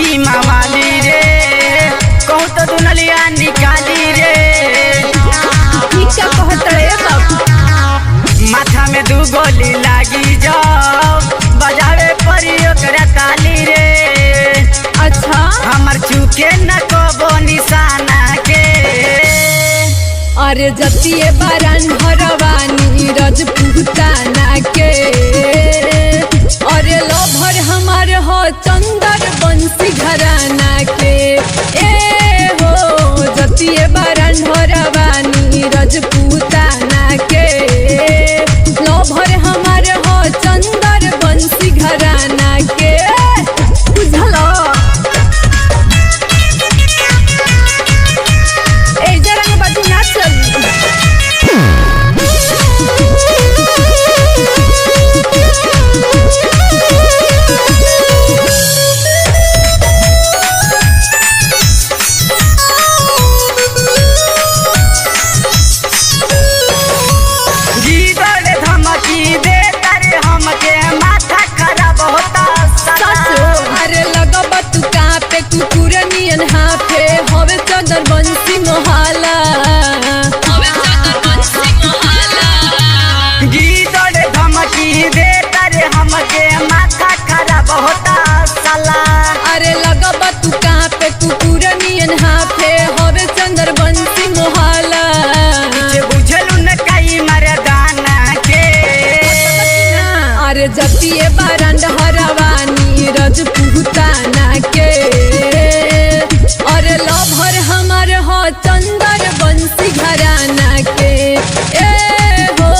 सीमा वाली रे, कहू तो दुनलिया निकाली रे। क्या कहत रे बाबू? माथा में 2 गोली लागी जाओ, बजावे परी ओकरा ताली रे। अच्छा हमर चूके न कबो निशाना के। अरे जतिए बारन हरवानी रजपूताना के। अरे लोभर हमार हो चंदर बंसी घराना के। ए हो जतिए बारन हरवानी रजपूताना के। लोभर हमार हो चंदर बंसी घराना के। बुझलो ए जरा बाजू ना चली। बंसी मोहाला गीदड़ धमकी दे तारे हमके माथा खराब होता साला। अरे लगब तू कहाँ पे कुकुर नियन हाफे हवे चंदर बंसी मोहाला। बुझलू न कई मर्दाना के। अरे जतिए बारंड हरवानी रजपूताना के। अरे लोभर हमार हो चंदर बंसी घराना के। ए हो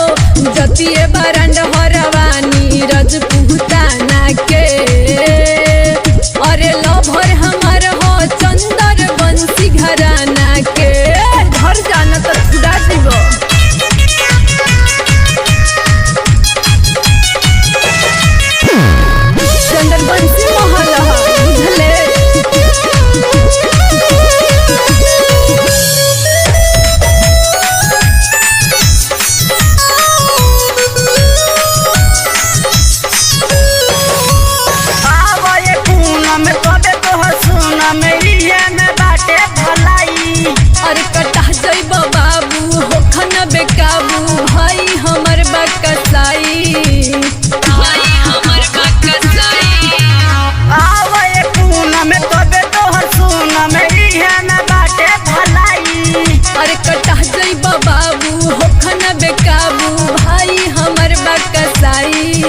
जतिए बारंड हरवानी रजपूताना के। अरे लोभर हमार हो चंदर बंसी घराना के। घर जाना तो छुड़ा दीबो। चंदर बंसी महल बुझले। अरे कटा जइब बाबू होखन बेकाबू भाई हमर बकसाई। भाई हमर बकसाई। आवे पूना में तबे तोहर सुना में इहे में बाटे भलाई। अरे कटा जइब बाबू होखन बेकाबू भाई हमर बकसाई।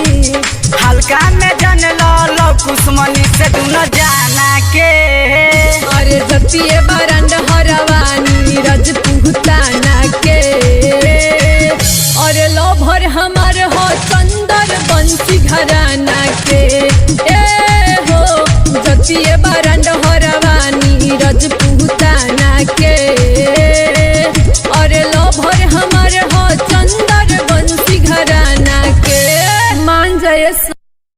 हल्का में जन लो कुसमनी से दुनो जाना के। अरे जतिए बारंड हरवानी रजपूताना के। अरे लोभर हमार हो चंदर बंसी घराना के। ए हो जतिए बारंड